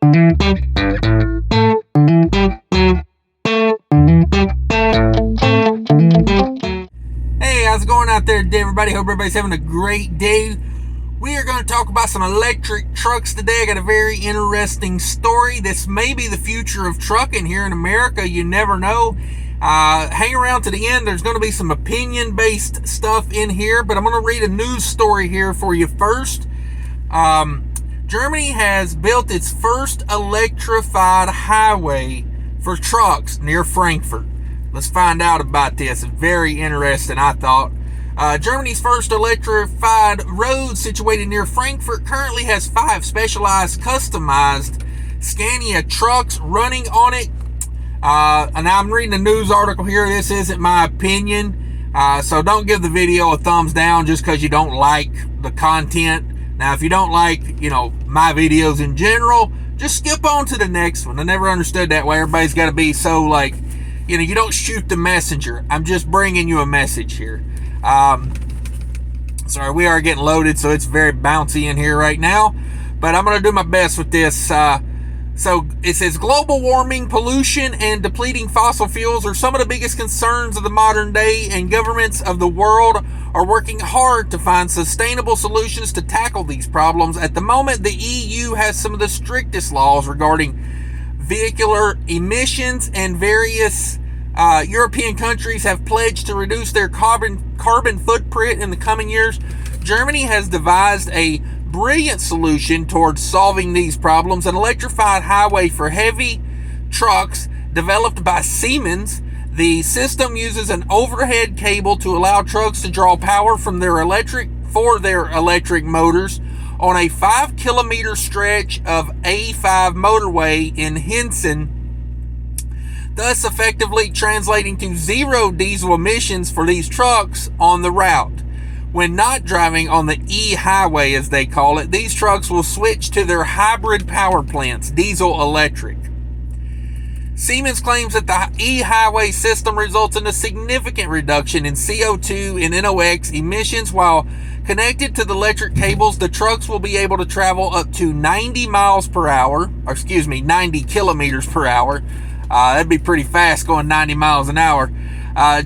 Hey, how's it going out there today, everybody? Hope everybody's having a great day. We are going to talk about some electric trucks today. I got a very interesting story. This may be the future of trucking here in America. You never know. Hang around to the end. There's going to be some opinion-based stuff in here, but I'm going to read a news story here for you first. Germany has built its first electrified highway for trucks near Frankfurt. Let's find out about this. Very interesting, I thought. Germany's first electrified road, situated near Frankfurt, currently has 5 specialized, customized Scania trucks running on it. And I'm reading a news article here. This isn't my opinion. So don't give the video a thumbs down just because you don't like the content. Now, if you don't like, my videos in general, just skip on to the next one. I never understood that way. Everybody's got to be so like, you don't shoot the messenger. I'm just bringing you a message here. Sorry, we are getting loaded, so it's very bouncy in here right now. But I'm going to do my best with this. So it says global warming, pollution, and depleting fossil fuels are some of the biggest concerns of the modern day, and governments of the world are working hard to find sustainable solutions to tackle these problems. At the moment, the EU has some of the strictest laws regarding vehicular emissions, and various European countries have pledged to reduce their carbon footprint in the coming years. Germany has devised a brilliant solution towards solving these problems: an electrified highway for heavy trucks developed by Siemens. The system uses an overhead cable to allow trucks to draw power from their electric motors on a 5-kilometer stretch of A5 motorway in Hessen, thus effectively translating to 0 diesel emissions for these trucks on the route. When not driving on the E-highway, as they call it, these trucks will switch to their hybrid power plants, diesel-electric. Siemens claims that the E-highway system results in a significant reduction in CO2 and NOx emissions. While connected to the electric cables, the trucks will be able to travel up to 90 kilometers per hour. That'd be pretty fast, going 90 miles an hour.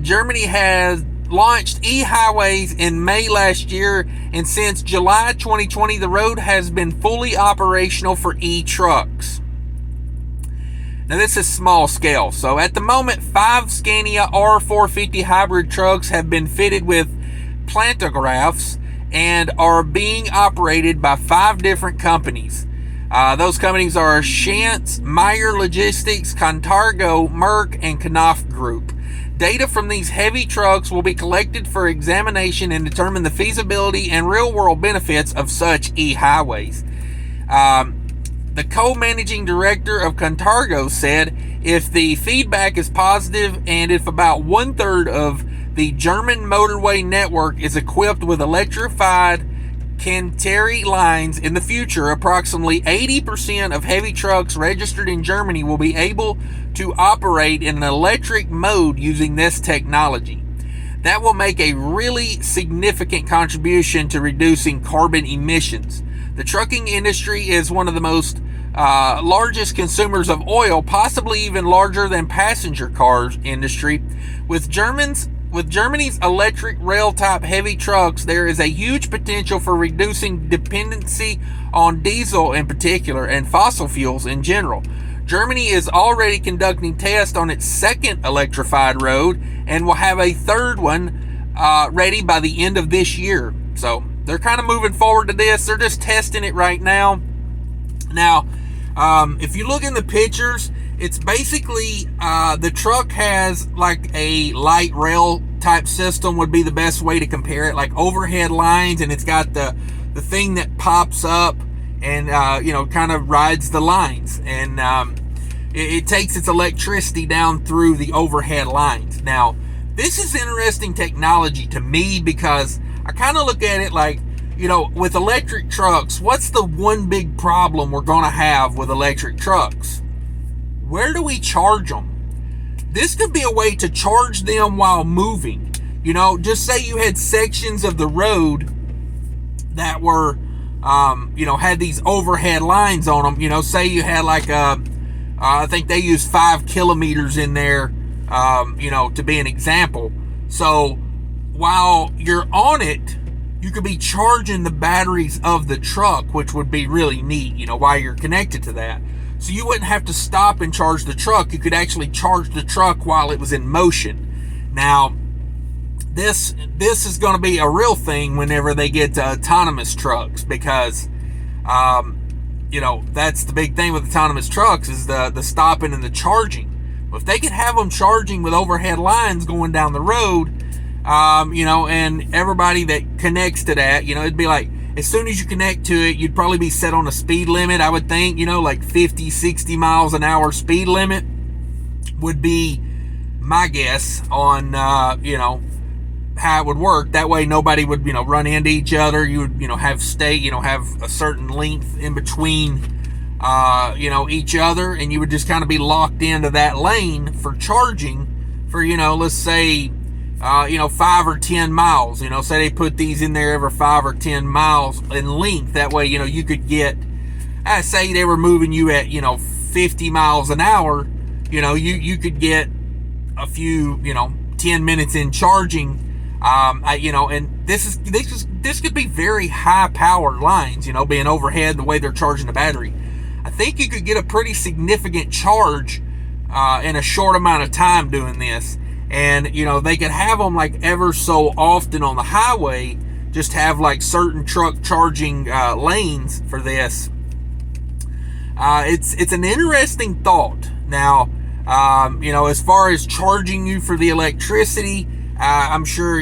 Germany has launched e-highways in May last year, and since July 2020, the road has been fully operational for e-trucks. Now, this is small scale. So at the moment, 5 Scania R450 hybrid trucks have been fitted with pantographs and are being operated by 5 different companies. Those companies are Schanz, Meyer Logistics, Contargo, Merck, and Knopf Group. Data from these heavy trucks will be collected for examination and determine the feasibility and real-world benefits of such e-highways. The co-managing director of Contargo said, if the feedback is positive and if about 1/3 of the German motorway network is equipped with electrified Kenterprises lines in the future, approximately 80% of heavy trucks registered in Germany will be able to operate in an electric mode using this technology. That will make a really significant contribution to reducing carbon emissions. The trucking industry is one of the most largest consumers of oil, possibly even larger than passenger cars industry. With Germany's electric rail-type heavy trucks, there is a huge potential for reducing dependency on diesel in particular and fossil fuels in general. Germany is already conducting tests on its 2nd electrified road and will have a 3rd one ready by the end of this year. So they're kind of moving forward to this. They're just testing it right now. Now, if you look in the pictures, it's basically the truck has like a light rail type system would be the best way to compare it, like overhead lines, and it's got the thing that pops up and kind of rides the lines, and it takes its electricity down through the overhead lines. Now, this is interesting technology to me because I kind of look at it like, with electric trucks, what's the one big problem we're going to have with electric trucks? Where do we charge them? This could be a way to charge them while moving. Just say you had sections of the road that were had these overhead lines on them. Say you had like I think they use 5 kilometers in there, to be an example. So while you're on it, you could be charging the batteries of the truck, which would be really neat, while you're connected to that. So you wouldn't have to stop and charge the truck. You could actually charge the truck while it was in motion. Now, this is going to be a real thing whenever they get to autonomous trucks, because that's the big thing with autonomous trucks, is the stopping and the charging. Well, if they could have them charging with overhead lines going down the road, and everybody that connects to that, it'd be like, as soon as you connect to it, you'd probably be set on a speed limit, I would think, like 50, 60 miles an hour speed limit would be my guess on, how it would work. That way nobody would, run into each other. You would, have a certain length in between, each other, and you would just kind of be locked into that lane for charging for, let's say, 5 or 10 miles. Say they put these in there every 5 or 10 miles in length. That way, you could get, say they were moving you at, 50 miles an hour, you could get a few, 10 minutes in charging. And this could be very high powered lines, being overhead, the way they're charging the battery. I think you could get a pretty significant charge, in a short amount of time doing this. And, they could have them like ever so often on the highway, just have like certain truck charging, lanes for this. It's an interesting thought. Now, as far as charging you for the electricity, I'm sure,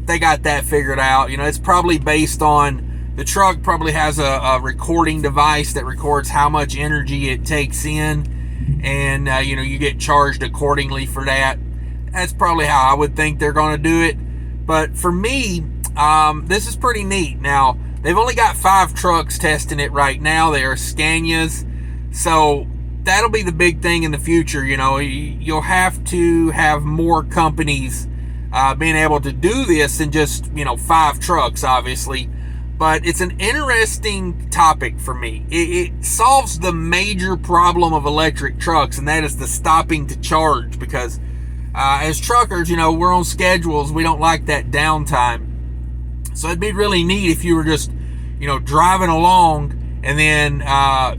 they got that figured out. It's probably based on, the truck probably has a recording device that records how much energy it takes in. And, you get charged accordingly for that. That's probably how I would think they're going to do it. But for me, this is pretty neat. Now, they've only got 5 trucks testing it right now. They are Scanias. So that'll be the big thing in the future. You'll have to have more companies being able to do this than just, 5 trucks, obviously. But it's an interesting topic for me. It solves the major problem of electric trucks, and that is the stopping to charge. Because as truckers, we're on schedules. We don't like that downtime. So it'd be really neat if you were just, driving along, and then,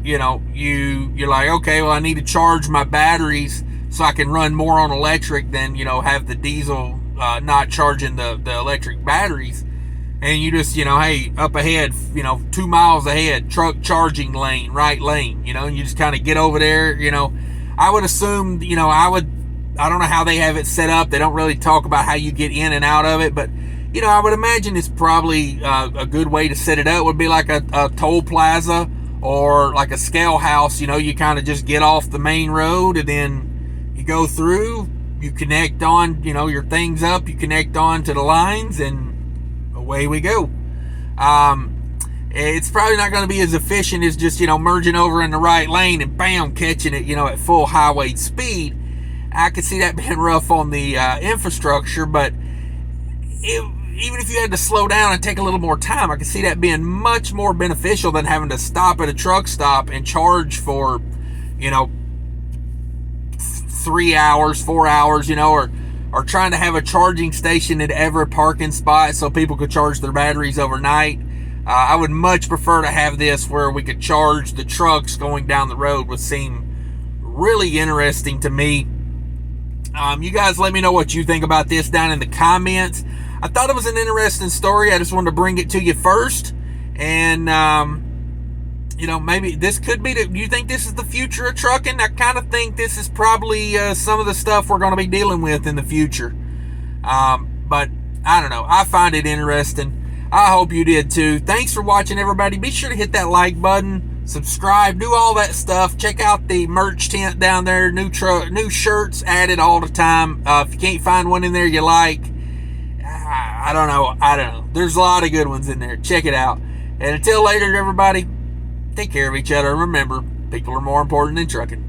you're like, okay, well, I need to charge my batteries so I can run more on electric than, have the diesel not charging the electric batteries. And you just, hey, up ahead, 2 miles ahead, truck charging lane, right lane, and you just kind of get over there. I would assume, I don't know how they have it set up. They don't really talk about how you get in and out of it, but I would imagine it's probably a good way to set it up would be like a toll plaza or like a scale house. You kind of just get off the main road, and then you go through, you connect on, your things up, you connect on to the lines, and away we go. It's probably not going to be as efficient as just, merging over in the right lane and bam, catching it, at full highway speed. I could see that being rough on the infrastructure, but even if you had to slow down and take a little more time, I could see that being much more beneficial than having to stop at a truck stop and charge for, 3 hours, 4 hours, or trying to have a charging station at every parking spot so people could charge their batteries overnight. I would much prefer to have this where we could charge the trucks going down the road. Would seem really interesting to me. You guys let me know what you think about this down in the comments. I thought it was an interesting story. I just wanted to bring it to you first. And, maybe this could be, do you think this is the future of trucking? I kind of think this is probably some of the stuff we're going to be dealing with in the future. But I don't know. I find it interesting. I hope you did too. Thanks for watching, everybody. Be sure to hit that like button, subscribe, do all that stuff. Check out the merch tent down there. New shirts added all the time. If you can't find one in there you like, I don't know. There's a lot of good ones in there. Check it out. And until later, everybody, take care of each other. And remember, people are more important than trucking.